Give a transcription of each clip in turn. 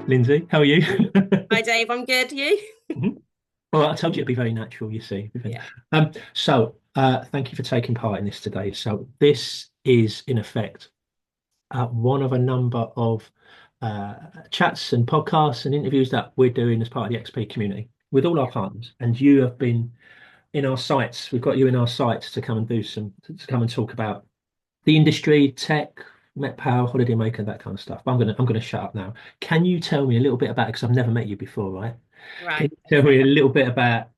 Lyndsay. How are you? Hi Dave, I'm good. You? Mhm. Well, I told you it'd be very natural, you see. Yeah. Thank you for taking part in this today. So, this is in effect one of a number of chats and podcasts and interviews that we're doing as part of the XP community with all our partners. And you have been in our sites. We've got you in our sites to come and to come and talk about the industry, tech, Metpow, holidaymaker, that kind of stuff. But I'm gonna shut up now. Can you tell me a little bit about it? Because I've never met you before, right? Can Right. you tell me a little bit about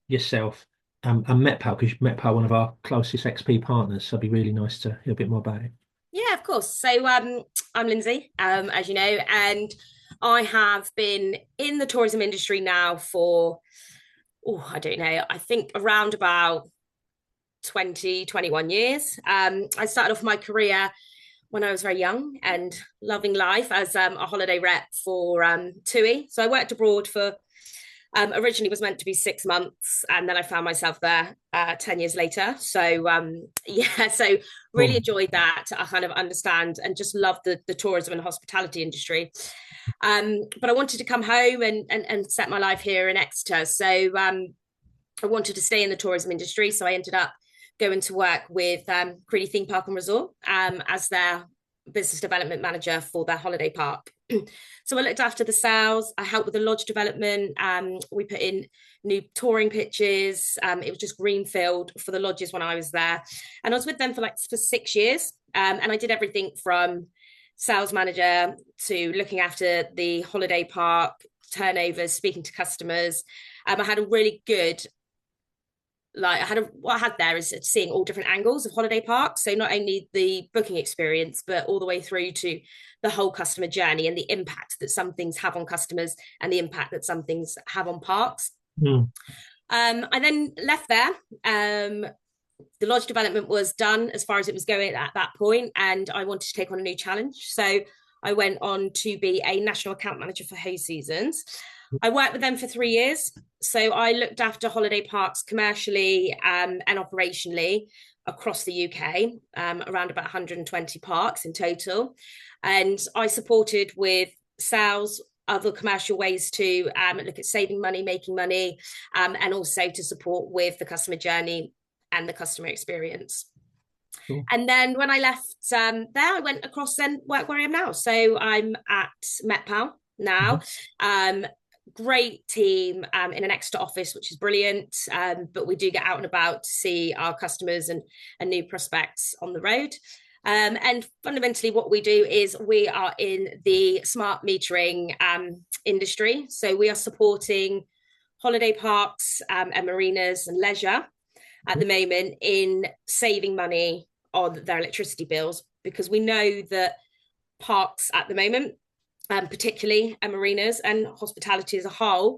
yourself and Metpow? Because Metpow, one of our closest XP partners, so it'd be really nice to hear a bit more about it. Yeah, of course. I'm Lindsay, as you know, and I have been in the tourism industry now for, I don't know, I think around about 21 years. I started off my career when I was very young and loving life as a holiday rep for TUI. So I worked abroad for originally was meant to be 6 months, and then I found myself there 10 years later. Yeah, so really Oh, enjoyed that. I kind of understand and just love the tourism and hospitality industry. But I wanted to come home and set my life here in Exeter. I wanted to stay in the tourism industry. So I ended up going to work with Creedy Theme Park and Resort as their business development manager for their holiday park. So I looked after the sales. I helped with the lodge development. We put in new touring pitches. It was just greenfield for the lodges when I was there, and I was with them for 6 years. And I did everything from sales manager to looking after the holiday park turnovers, speaking to customers. I had a really good what I had there is seeing all different angles of holiday parks. So not only the booking experience, but all the way through to the whole customer journey and the impact that some things have on customers and the impact that some things have on parks. mm, I then left there. The lodge development was done as far as it was going at that point, and I wanted to take on a new challenge. So I went on to be a national account manager for Ho Seasons. I worked with them for 3 years. So I looked after holiday parks commercially and operationally across the UK, around about 120 parks in total. And I supported with sales, other commercial ways to look at saving money, making money, and also to support with the customer journey and the customer experience. cool. And then when I left there, I went across and work where I am now. So I'm at Metpow now. Mhm. Um, Great team in an extra office, which is brilliant. But we do get out and about to see our customers and new prospects on the road. And fundamentally, what we do is we are in the smart metering industry. So we are supporting holiday parks and marinas and leisure at the moment in saving money on their electricity bills, because we know that parks at the moment, particularly marinas and hospitality as a whole,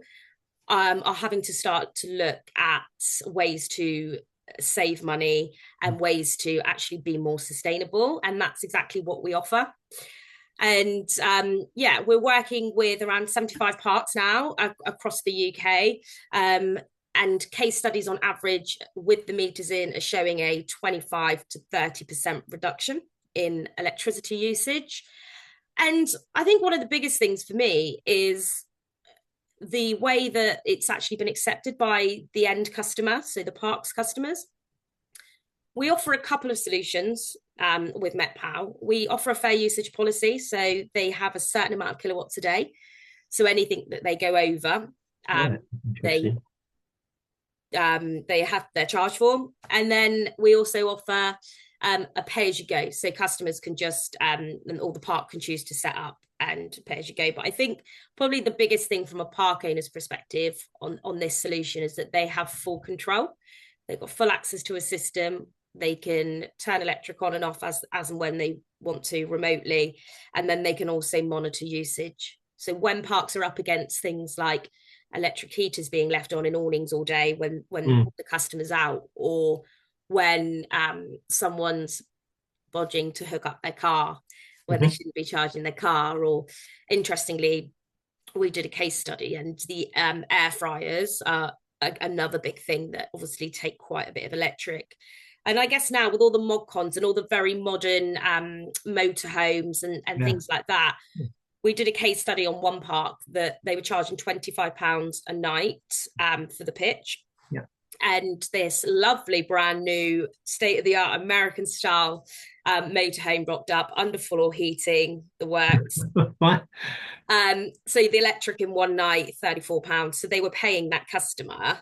are having to start to look at ways to save money and ways to actually be more sustainable. And that's exactly what we offer. And yeah, we're working with around 75 parks now across the UK. And case studies on average with the meters in are showing a 25 to 30% reduction in electricity usage. And I think one of the biggest things for me is the way that it's actually been accepted by the end customer, so the parks customers. We offer a couple of solutions with Metpow. We offer a fair usage policy, so they have a certain amount of kilowatts a day. So anything that they go over, Right. they Interesting. they have their charge for. And then we also offer a pay as you go, so customers can just or the park can choose to set up and pay as you go. But I think probably the biggest thing from a park owner's perspective on this solution is that they have full control. They've got full access to a system. They can turn electric on and off as and when they want to remotely, and then they can also monitor usage. So when parks are up against things like electric heaters being left on in awnings all day when Mm, the customer's out, or when someone's bodging to hook up their car when they mhm, shouldn't be charging their car. Or interestingly, we did a case study, and the air fryers are another big thing that obviously take quite a bit of electric. And I guess now with all the mod cons and all the very modern motorhomes and yeah. things like that, we did a case study on one park that they were charging £25 a night for the pitch. Yeah. And this lovely brand new state-of-the-art American style motorhome rocked up, underfloor heating, the works. Right. So the electric in one night, £34. So they were paying that customer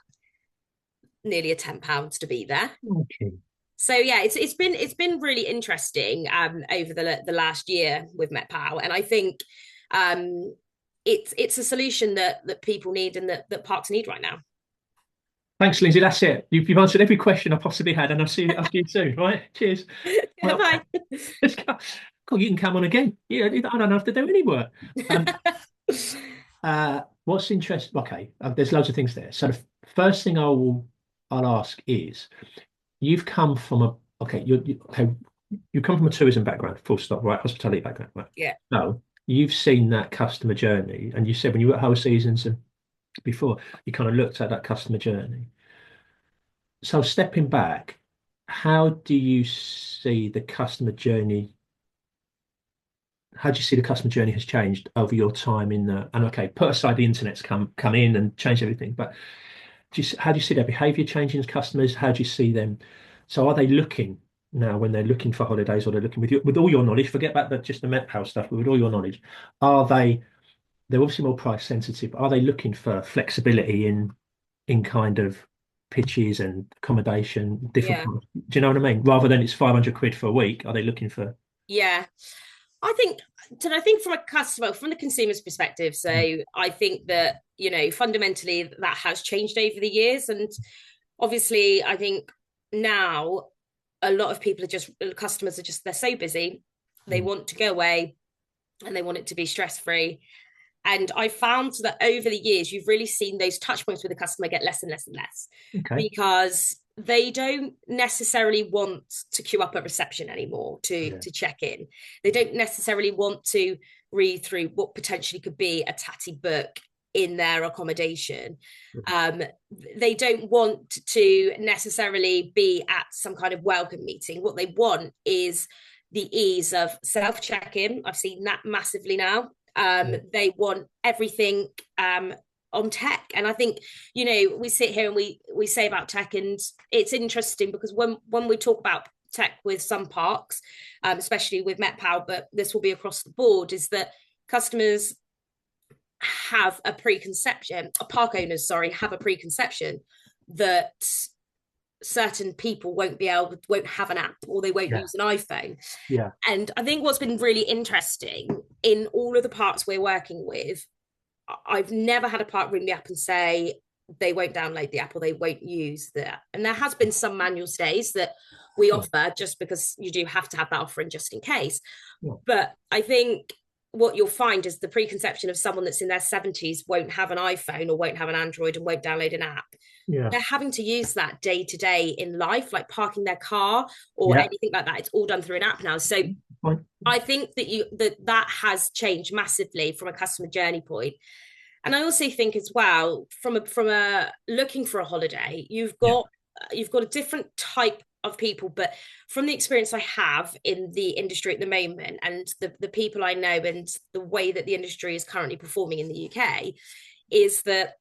nearly a £10 to be there. Okay. So yeah, it's been really interesting over the last year with Metpow, and I think it's a solution that people need and that parks need right now. Thanks, Lindsay. That's it. You've answered every question I possibly had, and I'll see you soon. Right? Cheers. Yeah, Well, bye. let's go. Cool, you can come on again. Yeah, I don't have to do any work. What's interesting? Okay, there's loads of things there. So the first thing I'll ask is, you've come from a okay, okay, you come from a tourism background, full stop, right? Hospitality background, right? Yeah. So you've seen that customer journey, and you said when you were at Whole Seasons and before, you kind of looked at that customer journey. So stepping back, how do you see the customer journey? How do you see the customer journey has changed over your time in the, and okay, put aside the internet's come in and changed everything, but how do you see their behavior changing as customers? How do you see them? So are they looking now when they're looking for holidays, or they're looking with you, with all your knowledge, forget about just the Metpow stuff, but with all your knowledge, are they're obviously more price sensitive, but are they looking for flexibility in kind of pitches and accommodation, different, Yeah. do you know what I mean? Rather than it's 500 quid for a week, are they looking for? Yeah. I think from a customer, from the consumer's perspective, so I think that, fundamentally that has changed over the years. And obviously, I think now a lot of customers are just, they're so busy. They want to go away and they want it to be stress-free. And I found that over the years, you've really seen those touch points with the customer get less and less and less, Okay. because they don't necessarily want to queue up at reception anymore to check in. They don't necessarily want to read through what potentially could be a tatty book in their accommodation. They don't want to necessarily be at some kind of welcome meeting. What they want is the ease of self-check-in. I've seen that massively now. They want everything on tech. And I think, we sit here and we say about tech, and it's interesting because when we talk about tech with some parks, especially with Metpow, but this will be across the board, is that customers have a preconception, park owners, sorry, have a preconception that certain people won't have an app, or they won't use an iPhone. Yeah. And I think what's been really interesting in all of the parks we're working with, I've never had a park ring the app and say they won't download the app or they won't use the app. And there has been some manual stays that we offer, just because you do have to have that offering just in case. Yeah. But I think what you'll find is the preconception of someone that's in their 70s won't have an iPhone or won't have an Android and won't download an app. Yeah. They're having to use that day to day in life, like parking their car or anything like that. It's all done through an app now. So I think that has changed massively from a customer journey point. And I also think as well, from a looking for a holiday, you've got a different type of people, but from the experience I have in the industry at the moment, and the people I know, and the way that the industry is currently performing in the UK, is that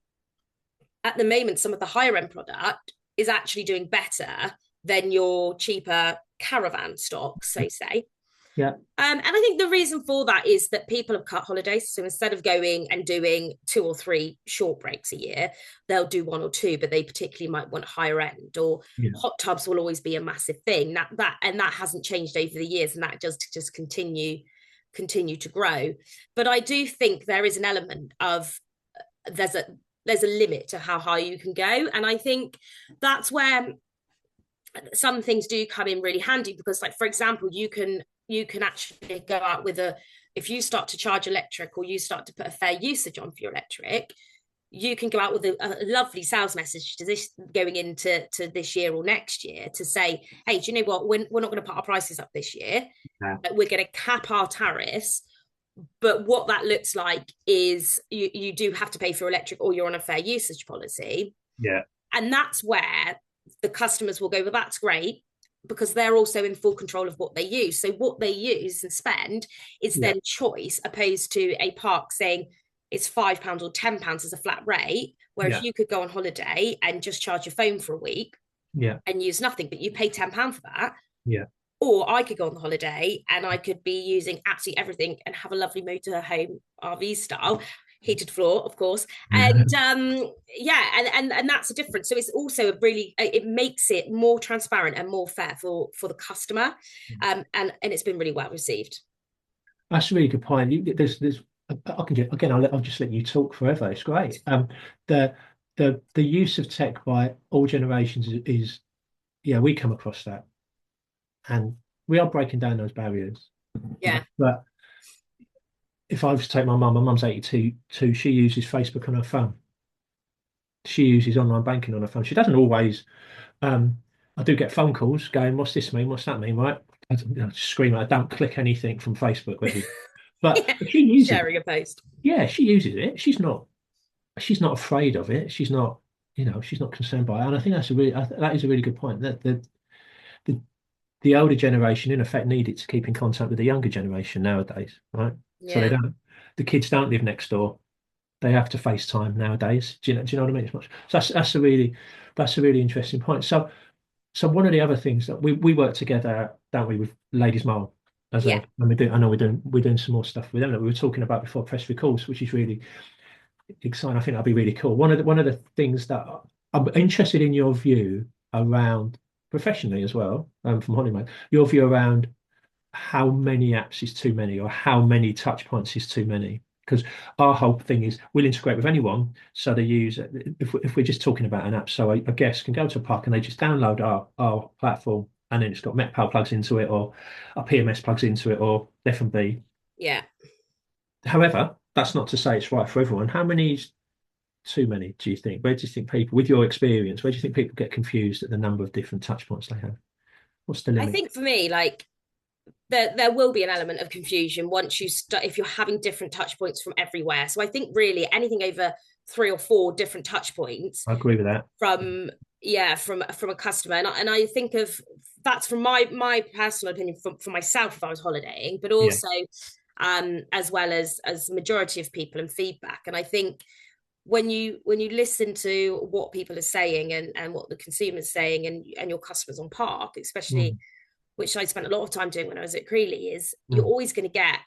at the moment some of the higher end product is actually doing better than your cheaper caravan stock, so say. Yeah. And I think the reason for that is that people have cut holidays. So instead of going and doing 2 or 3 short breaks a year, they'll do 1 or 2, but they particularly might want higher end, or hot tubs will always be a massive thing. That hasn't changed over the years, and that just continue to grow. But I do think there is an element of there's a limit to how high you can go. And I think that's where some things do come in really handy, because, like, for example, you can actually go out with if you start to charge electric, or you start to put a fair usage on for your electric, you can go out with a lovely sales message to this going into this year or next year to say, hey, do you know what, we're not going to put our prices up this year. We're going to cap our tariffs. But what that looks like is you do have to pay for electric, or you're on a fair usage policy. Yeah. And that's where the customers will go, well, that's great. because they're also in full control of what they use. So what they use and spend is Yeah. then choice, opposed to a park saying it's £5 or £10 as a flat rate. Whereas Yeah. you could go on holiday and just charge your phone for a week Yeah. and use nothing, but you pay £10 for that. Yeah. Or I could go on the holiday and I could be using absolutely everything and have a lovely motorhome RV style, heated floor, of course. And yeah, and that's a difference. So it's also a really, it makes it more transparent and more fair for the customer. And it's been really well received. That's a really good point. There's I can just, again, I'll just let you talk forever. It's great. The the use of tech by all generations is yeah, we come across that, and we are breaking down those barriers. Yeah. But if I was to take my mum's 82, too, she uses Facebook on her phone. She uses online banking on her phone. She doesn't always. Um, I do get phone calls going, "What's this mean? What's that mean?" Right? Scream! I don't click anything from Facebook. Yeah. But she uses it. Sharing a post. Yeah, she uses it. She's not afraid of it. She's not, she's not concerned by it. And I think that is a really good point. That the the older generation, in effect, need it to keep in contact with the younger generation nowadays, right? So Yeah. the kids don't live next door. They have to FaceTime nowadays. Do you know what I mean? It's much. So that's a really interesting point. So one of the other things that we work together, don't we, with Ladies Mile Yeah. and we do. I know we're doing some more stuff with them that we were talking about before press records, which is really exciting. I think that'd be really cool. One of the things that I'm interested in your view around professionally as well, from Honeyman, your view around how many apps is too many or how many touch points is too many. Because our whole thing is we'll integrate with anyone. So they use, if we're just talking about an app, so a guest can go to a park and they just download our platform and then it's got Metpow plugs into it or our PMS plugs into it or F&B. Yeah. However, that's not to say it's right for everyone. How many is too many, do you think? Where do you think people, with your experience, where do you think people get confused at the number of different touch points they have? What's the I limit? think for me, like, there will be an element of confusion once you start if you're having different touch points from everywhere. So I think really anything over 3 or 4 different touch points I agree with that. from from a customer, and I think of that's from my personal opinion for myself if I was holidaying, but Yeah. also as well as majority of people and feedback. And I think when you listen to what people are saying and what the consumer's saying and your customers on park, especially, Mm, which I spent a lot of time doing when I was at Creeley, is you're mm, always going to get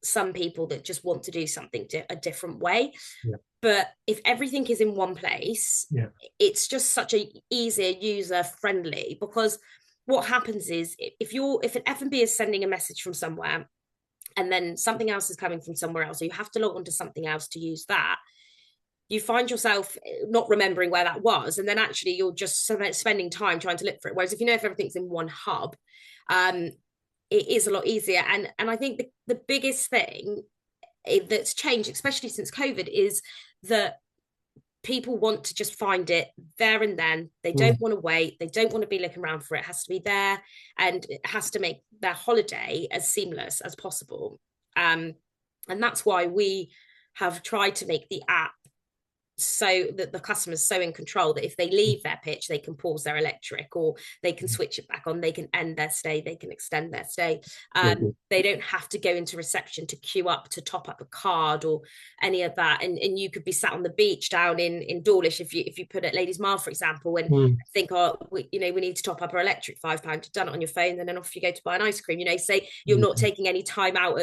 some people that just want to do something a different way. yeah. But if everything is in one place, Yeah. it's just such a easier user friendly, because what happens is if an F&B is sending a message from somewhere and then something else is coming from somewhere else, so you have to log on to something else to use that, you find yourself not remembering where that was, and then actually you're just spending time trying to look for it. Whereas if everything's in one hub, um, it is a lot easier. And I think the biggest thing that's changed, especially since COVID, is that people want to just find it there and then. They don't Mm, want to wait. They don't want to be looking around for it. It has to be there, and it has to make their holiday as seamless as possible. And that's why we have tried to make the app so that the customer's so in control that if they leave their pitch, they can pause their electric, or they can switch it back on, they can end their stay, they can extend their stay. yeah, good. They don't have to go into reception to queue up to top up a card or any of that. And you could be sat on the beach down in Dawlish, if you put it Ladies Mile, for example, and Mm, think, oh, we need to top up our electric £5. You've done it on your phone, and then off you go to buy an ice cream. Say you're not mm, taking any time out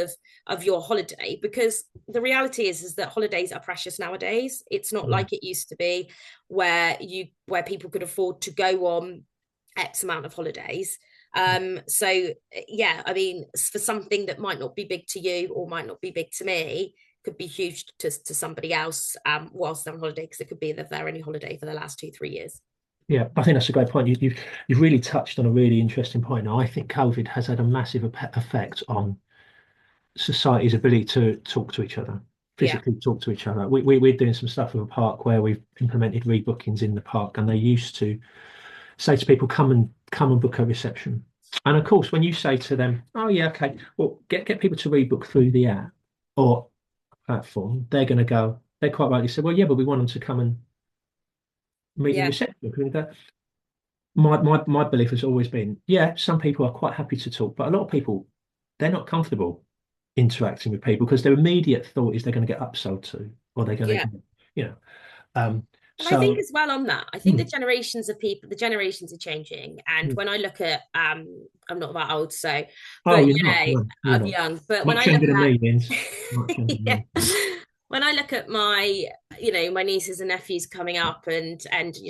of your holiday, because the reality is that holidays are precious nowadays. It's not yeah, like it used to be, where people could afford to go on X amount of holidays. So yeah, I mean, for something that might not be big to you or might not be big to me, could be huge to somebody else whilst they're on holiday, because it could be that they're only holiday for the last 2-3 years. yeah. I think that's a great point. You've really touched on a really interesting point. Now, I think COVID has had a massive effect on society's ability to talk to each other, Yeah. physically talk to each other. We're doing some stuff with a park where we've implemented rebookings in the park, and they used to say to people, come and book a reception. And of course, when you say to them, "Oh yeah, okay, well, get people to rebook through the app or platform," they're going to go. They quite rightly say, "Well, yeah, but we want them to come and meet in Yeah. reception." my belief has always been, yeah, some people are quite happy to talk, but a lot of people, they're not comfortable interacting with people because their immediate thought is they're going to get upsold to, or they're going to Yeah. get, you know. Um, And I think so, as well on that, I think the mm, generations of people, the generations are changing. And mm. when I look at, I'm not that old, so, Oh, but you're not. No, you're I'm not. young. But when Much I look younger than at, me, Vince. Much younger than yeah, me. when I look at my, my nieces and nephews coming up, and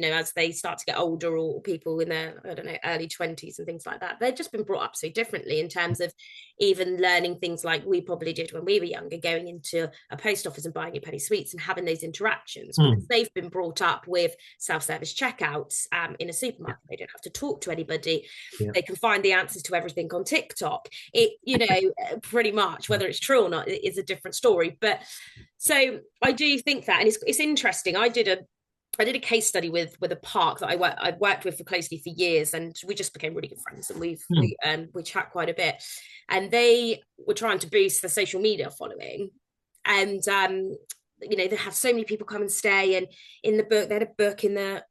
as they start to get older, or people in their, I don't know, early 20s and things like that, they've just been brought up so differently in terms of even learning things like we probably did when we were younger, going into a post office and buying your penny sweets and having those interactions, because Mm, they've been brought up with self-service checkouts in a yeah, supermarket. They don't have to talk to anybody. yeah. They can find the answers to everything on TikTok. Pretty much, whether it's true or not is a different story. But so I do think that, and it's interesting. I did a case study with a park that I've worked with for closely for years, and we just became really good friends, and Mm, we chat quite a bit. And they were trying to boost the social media following, and they have so many people come and stay. And in the book, they had a book in the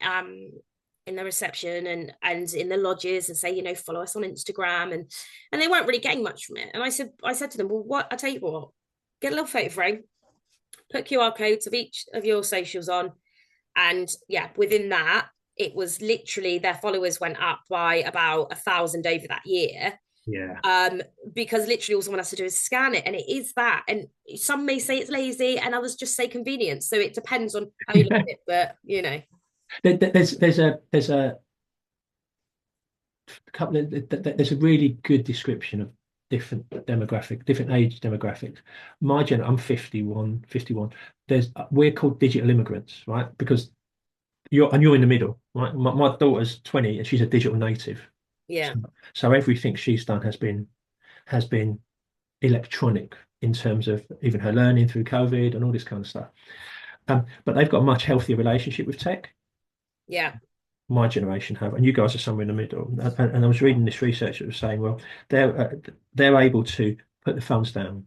reception and in the lodges, and say, follow us on Instagram, and they weren't really getting much from it. And I said to them, well, what I tell you what, get a little photo frame, put QR codes of each of your socials on, and yeah, within that, it was literally their followers went up by about 1,000 over that year. yeah. Um, because literally all someone has to do is scan it, and it is that. And some may say it's lazy, and others just say convenience. So it depends on how you look at it, but There's a couple of, there's a really good description of different age demographics. I'm 51. We're called digital immigrants, right? Because you're in the middle, right? My daughter's 20 and she's a digital native. So, yeah, so everything she's done has been electronic in terms of even her learning through COVID and all this kind of stuff. But they've got a much healthier relationship with tech. yeah, My generation have, and you guys are somewhere in the middle. And I was reading this research that was saying, well, they're able to put the phones down,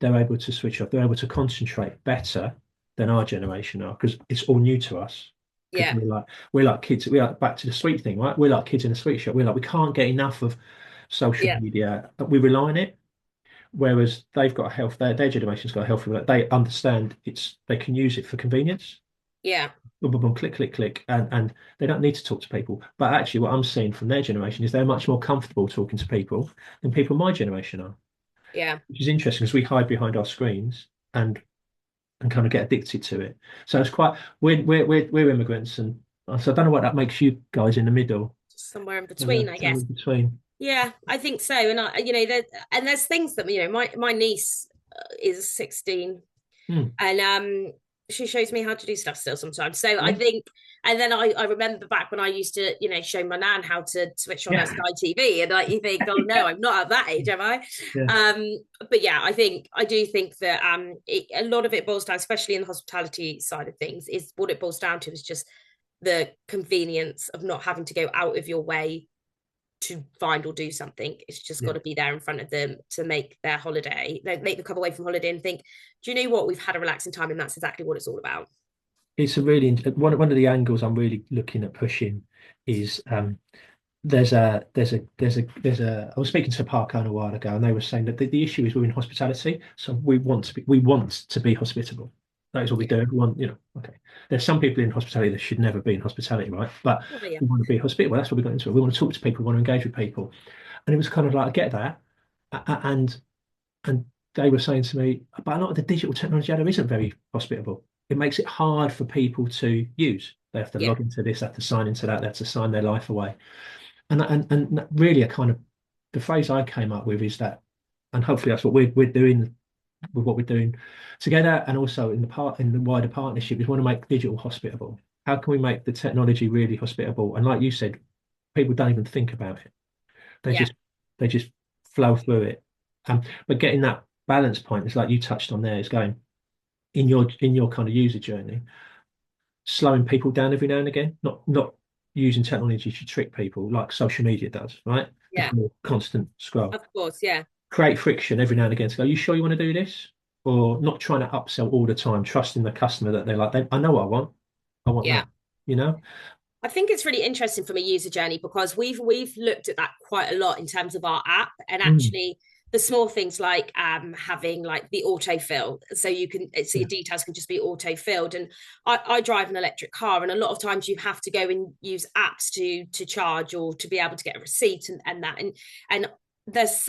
they're able to switch off, they're able to concentrate better than our generation are because it's all new to us. Because yeah, we're like kids, we're like back to the sweet thing, right? We're like kids in a sweet shop. We're like we can't get enough of social yeah, media. We rely on it. Whereas they've got a their generation's got a healthy, they understand they can use it for convenience. yeah, Boom, boom, boom, click, click, click, and they don't need to talk to people. But actually, what I'm seeing from their generation is they're much more comfortable talking to people than people my generation are, yeah, which is interesting because we hide behind our screens and kind of get addicted to it. So it's quite we're immigrants, and so I don't know what that makes you guys in the middle, just somewhere in between, I somewhere guess. in between. Yeah, I think so. And there's things that my niece is 16, Hmm. and she shows me how to do stuff still sometimes. So I Yeah, think, and then I remember back when I used to show my nan how to switch on her yeah, Sky TV, and you think, oh no, I'm not at that age, am I? yeah, um but yeah, I do think that a lot of it boils down, especially in the hospitality side of things, is what it boils down to is just the convenience of not having to go out of your way to find or do something. It's just got yeah. to be there in front of them to make their holiday, make them come away from holiday and think, do you know what? We've had a relaxing time, and that's exactly what it's all about. It's a really one of the angles I'm really looking at pushing is I was speaking to a park owner a while ago and they were saying that the issue is we're in hospitality, so we want to be hospitable. That is what we Yeah. do. We want, okay. There's some people in hospitality that should never be in hospitality, right? But Oh, yeah. we want to be hospitable. That's what we got into it. We want to talk to people, we want to engage with people. And it was kind of like, I get that. And they were saying to me, but a lot of the digital technology out there isn't very hospitable. It makes it hard for people to use. They have to Yeah. log into this, they have to sign into that, they have to sign their life away. And really a kind of the phrase I came up with is that, and hopefully that's what we're doing with what we're doing together, and also in the wider partnership is want to make digital hospitable. How can we make the technology really hospitable? And like you said, people don't even think about it. They Yeah. just they just flow through it. But getting that balance point is like you touched on there, is going in your kind of user journey, slowing people down every now and again, not using technology to trick people like social media does, right? The Yeah. kind of constant scroll. Of course. Yeah. Create friction every now and again to go, you sure you want to do this? Or not trying to upsell all the time, trusting the customer that they're like, I know what I want. I want Yeah. that, you know? I think it's really interesting from a user journey because we've looked at that quite a lot in terms of our app, and Mm, actually the small things like having like the autofill, so you can so yeah, your details can just be auto filled. And I drive an electric car, and a lot of times you have to go and use apps to charge or to be able to get a receipt and that and there's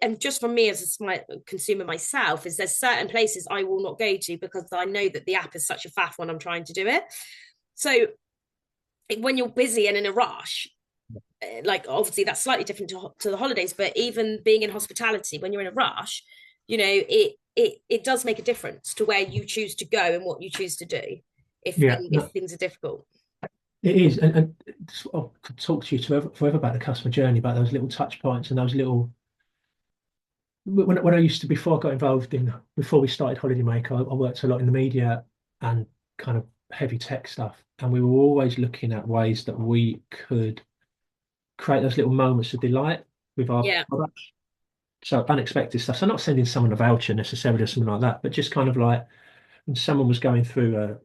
and just from me as a smart consumer myself, is there's certain places I will not go to because I know that the app is such a faff when I'm trying to do it. So when you're busy and in a rush, like obviously that's slightly different to the holidays, but even being in hospitality, when you're in a rush, it does make a difference to where you choose to go and what you choose to do yeah. if No, things are difficult. it is, and I could talk to you forever about the customer journey, about those little touch points and those little. When I used to, before I got involved in, before we started Holiday Maker, I worked a lot in the media and kind of heavy tech stuff, and we were always looking at ways that we could create those little moments of delight with our Yeah, products. So unexpected stuff. So not sending someone a voucher necessarily or something like that, but just kind of like when someone was going through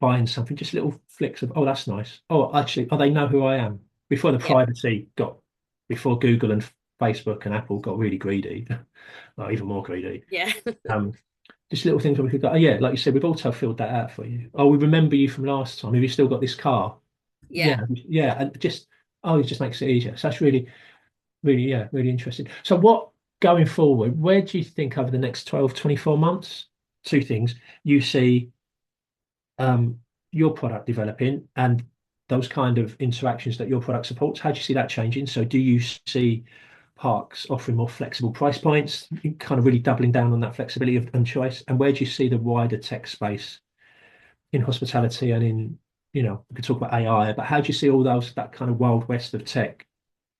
buying something, just little flicks of, oh, that's nice. Oh, actually, oh, they know who I am. Before the yeah, privacy got, before Google and Facebook and Apple got really greedy, or even more greedy. yeah, Um, just little things where we could go, oh yeah, like you said, we've auto filled that out for you. Oh, we remember you from last time. Have you still got this car? yeah. Yeah, yeah, and just, oh, it just makes it easier. So that's really, really, yeah, really interesting. So what, going forward, where do you think over the next 12, 24 months, two things, you see um, your product developing and those kind of interactions that your product supports? How do you see that changing? So do you see parks offering more flexible price points, kind of really doubling down on that flexibility and choice? And where do you see the wider tech space in hospitality and in, we could talk about AI, but how do you see all those, that kind of wild west of tech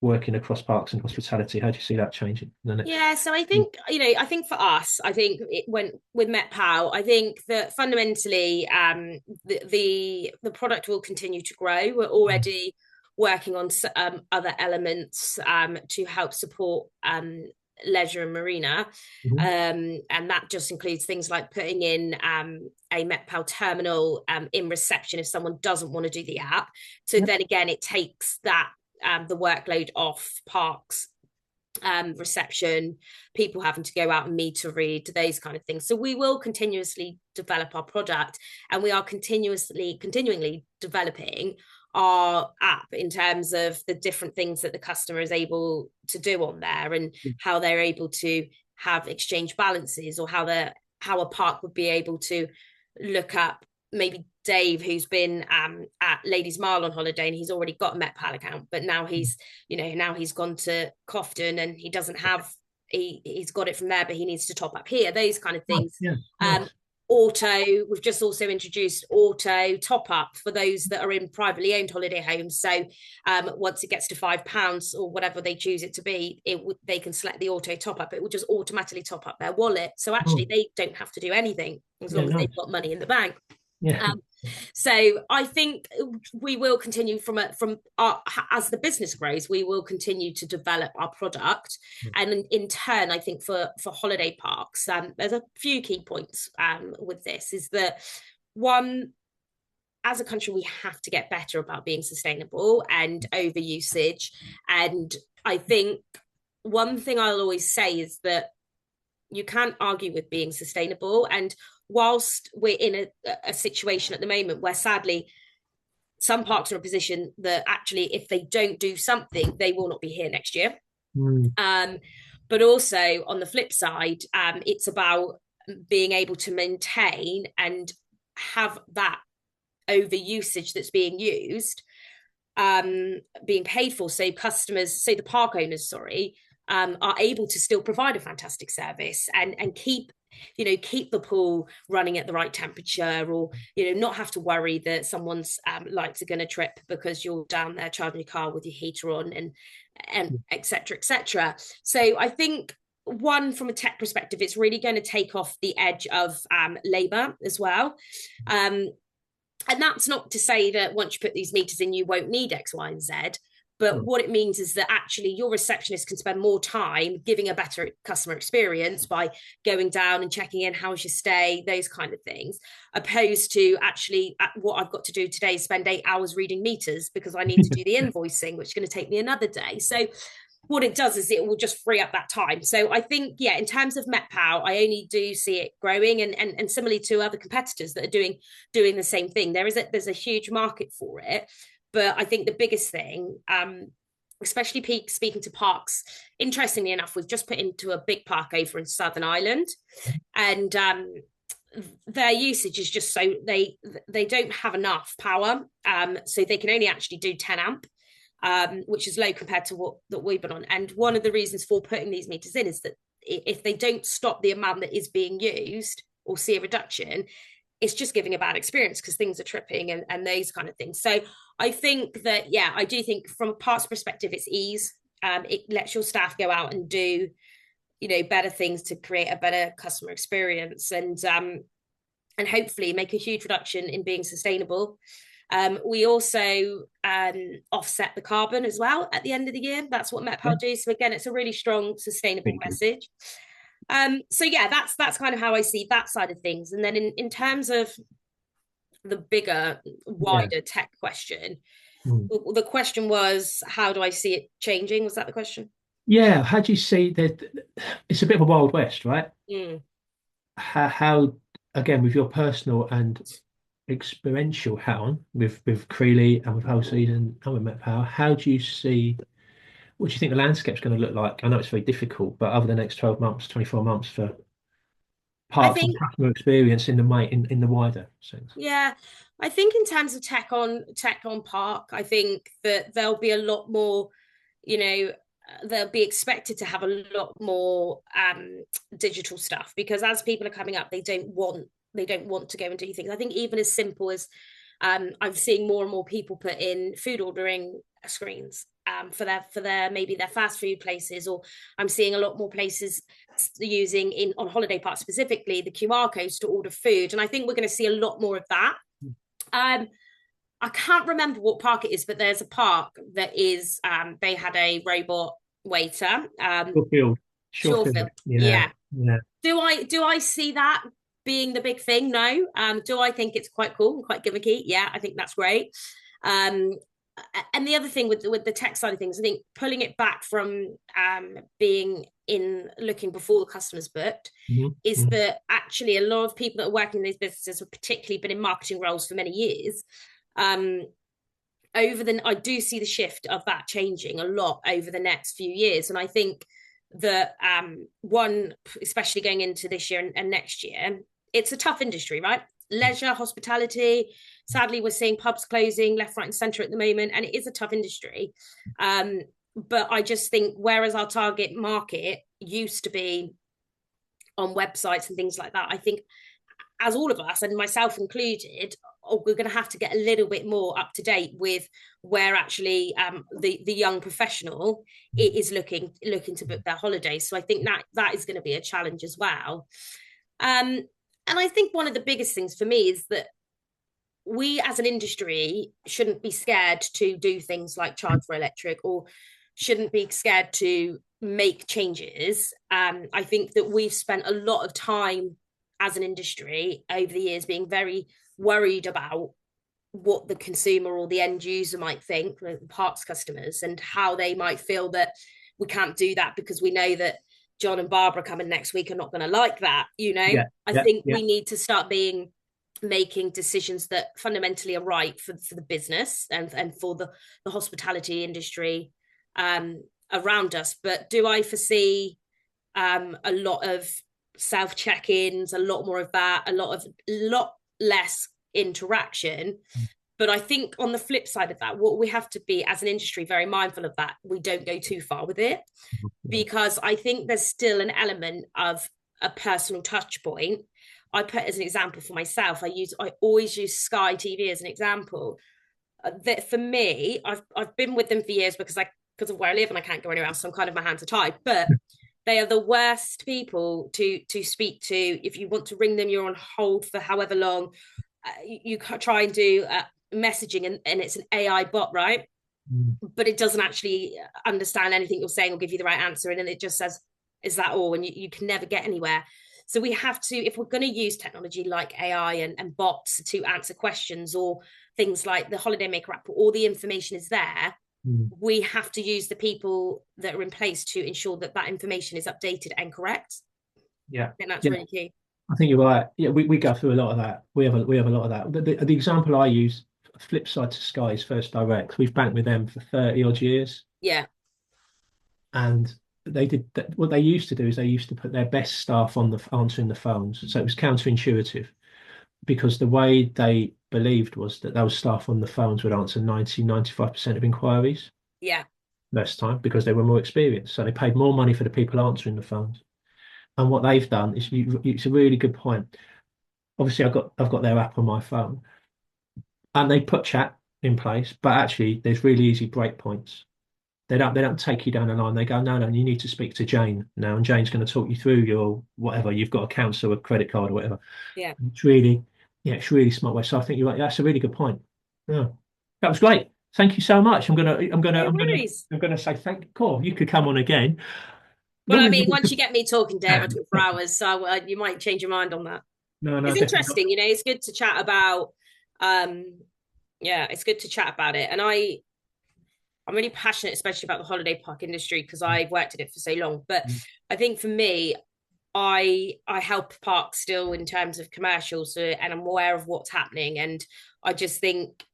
working across parks and hospitality? How do you see that changing in the next? Yeah, so I think, I think for us, I think it went with Metpow, I think that fundamentally the product will continue to grow. We're already working on other elements to help support leisure and marina. Mhm. And that just includes things like putting in a Metpow terminal in reception if someone doesn't want to do the app. So Yep. then again, it takes that the workload off parks reception, people having to go out and meter read, those kind of things. So we will continuously develop our product, and we are continually developing our app in terms of the different things that the customer is able to do on there and how they're able to have exchange balances, or how a park would be able to look up maybe Dave, who's been at Ladies Mile on holiday, and he's already got a Metpal account, but now now he's gone to Cofton and he doesn't have he's got it from there, but he needs to top up here. Those kind of Oh, things. yeah, Um, nice. Auto, we've just also introduced auto top up for those that are in privately owned holiday homes. So once it gets to £5 or whatever they choose it to be, they can select the auto top up. It will just automatically top up their wallet. So actually, Oh, they don't have to do anything as yeah, long as they've nice. got money in the bank. Yeah. Um, so I think we will continue from our, as the business grows, we will continue to develop our product, and in turn, I think for holiday parks, there's a few key points with this. Is that one, as a country, we have to get better about being sustainable and over usage, and I think one thing I'll always say is that you can't argue with being sustainable. And whilst we're in a situation at the moment where sadly some parks are in a position that actually if they don't do something, they will not be here next year. Mm, Um, but also on the flip side, it's about being able to maintain and have that over usage that's being used being paid for, so customers, so the park owners, sorry, are able to still provide a fantastic service and keep the pool running at the right temperature, or not have to worry that someone's lights are going to trip because you're down there charging your car with your heater on and etc etc. So I think one, from a tech perspective, it's really going to take off the edge of labor as well. um, and that's not to say that once you put these meters in, you won't need X, Y, and Z. But what it means is that actually your receptionist can spend more time giving a better customer experience by going down and checking in, how's your stay, those kind of things, opposed to actually what I've got to do today is spend 8 hours reading meters because I need to do the invoicing, which is going to take me another day. So what it does is it will just free up that time. So I think, yeah, in terms of Metpow, I only do see it growing, and similarly to other competitors that are doing the same thing. There's a huge market for it. But I think the biggest thing, especially speaking to parks, interestingly enough, we've just put into a big park over in Southern Ireland, and their usage is just so they don't have enough power, so they can only actually do 10 amp, which is low compared to what that we've been on. And one of the reasons for putting these meters in is that if they don't stop the amount that is being used or see a reduction, it's just giving a bad experience because things are tripping and those kind of things. So I think that, yeah, I do think from a parts perspective, it's ease. It lets your staff go out and do, better things to create a better customer experience, and hopefully make a huge reduction in being sustainable. We also offset the carbon as well at the end of the year. That's what Metpow do. So again, it's a really strong, sustainable message. So yeah, that's kind of how I see that side of things. And then in terms of the bigger, wider tech question, the question was, how do I see it changing? Was that the question? Yeah, how do you see that? It's a bit of a wild west, right? How again, with your personal and experiential hat on with Creeley and with Halseed and with Metpow, how do you see, what do you think the landscape's going to look like? I know it's very difficult, but over the next 12 months, 24 months for I parks and think, customer experience in the wider sense. yeah, I think in terms of tech on park, I think that there'll be a lot more, they'll be expected to have a lot more digital stuff, because as people are coming up, they don't want to go and do things. I think even as simple as I'm seeing more and more people put in food ordering screens for their maybe their fast food places, or I'm seeing a lot more places using on holiday parks specifically the QR codes to order food, and I think we're going to see a lot more of that. I can't remember what park it is, but there's a park that is they had a robot waiter. Shawfield. Yeah, Yeah. yeah. Do I see that being the big thing? No. Do I think it's quite cool and quite gimmicky? Yeah, I think that's great. And the other thing with the tech side of things, I think pulling it back from being in looking before the customer's booked, is that actually a lot of people that are working in these businesses have particularly been in marketing roles for many years. I do see the shift of that changing a lot over the next few years, and I think that one, especially going into this year and next year, it's a tough industry, right? Leisure, hospitality. Sadly, we're seeing pubs closing left, right, and centre at the moment, and it is a tough industry. But I just think, whereas our target market used to be on websites and things like that, I think as all of us, and myself included, we're going to have to get a little bit more up to date with where actually the young professional is looking to book their holidays. So I think that is going to be a challenge as well. And I think one of the biggest things for me is that we as an industry shouldn't be scared to do things like charge for electric, or shouldn't be scared to make changes. I think that we've spent a lot of time as an industry over the years being very worried about what the consumer or the end user might think, the parks customers, and how they might feel that we can't do that because we know that John and Barbara coming next week are not going to like that. I think we need to start making decisions that fundamentally are right for the business and for the hospitality industry around us. But do I foresee a lot of self check-ins, a lot more of that, a lot less interaction? But I think on the flip side of that, what we have to be as an industry very mindful of that we don't go too far with it, because I think there's still an element of a personal touch point. I put as an example for myself, I always use Sky TV as an example. That for me, I've been with them for years because of where I live and I can't go anywhere else, so I'm kind of, my hands are tied. But they are the worst people to speak to. If you want to ring them, you're on hold for however long. You try and do messaging, and it's an AI bot, right? Mm. but it doesn't actually understand anything you're saying or give you the right answer. And then it just says, is that all? And you can never get anywhere. So we have to, if we're going to use technology like AI and bots to answer questions, or things like the Holiday Maker app, all the information is there, Mm. we have to use the people that are in place to ensure that that information is updated and correct. Yeah. And that's Yeah. really key. I think you're right. Yeah, we go through a lot of that. We have a lot of that. The example I use, flip side to Sky, is First Direct. We've banked with them for 30 odd years, Yeah. and they did that. What they used to do is they used to put their best staff on the answering the phones. So it was counterintuitive, because the way they believed was that those staff on the phones would answer 95% of inquiries Yeah. less time because they were more experienced. So they paid more money for the people answering the phones. And what they've done is, it's a really good point. Obviously, I've got their app on my phone, and they put chat in place, but actually there's really easy breakpoints. They don't take you down the line. They go, no, no, you need to speak to Jane now, and Jane's going to talk you through your whatever. You've got a cancel, a credit card, or whatever. Yeah. It's really, yeah, it's really smart way. So I think you're right. That's a really good point. Yeah, that was great. Thank you so much. No worries. I'm gonna say thank you. Cool. You could come on again. Well, I Normally, mean, once you get me talking, Dave, I talk for hours, so you might change your mind on that. no, no, It's definitely not. interesting, it's good to chat about. Um, yeah, it's good to chat about it, and I'm really passionate, especially about the holiday park industry because I've worked in it for so long. But I think for me, I help parks still in terms of commercials, so, and I'm aware of what's happening. And I just think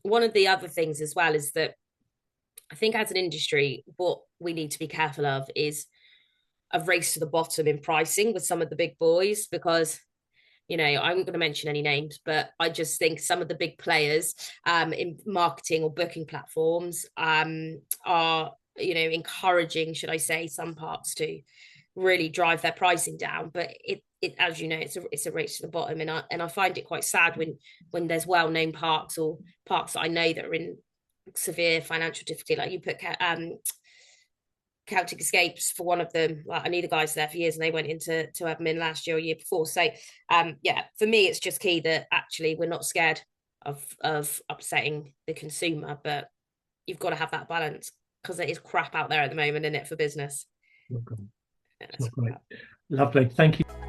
one of the other things as well is that I think as an industry, what we need to be careful of is a race to the bottom in pricing with some of the big boys, because I'm not going to mention any names, but I just think some of the big players in marketing or booking platforms are, encouraging, should I say, some parts to really drive their pricing down. But it as you know, it's a race to the bottom, and I find it quite sad when there's well-known parks or parks that I know that are in severe financial difficulty. Like you put Celtic Escapes for one of them. Like I knew the guys there for years, and they went into admin last year or year before. So, yeah, for me, it's just key that actually we're not scared of upsetting the consumer, but you've got to have that balance because it is crap out there at the moment, isn't it, for business? Not great. It's Yeah, not great. Lovely. Thank you.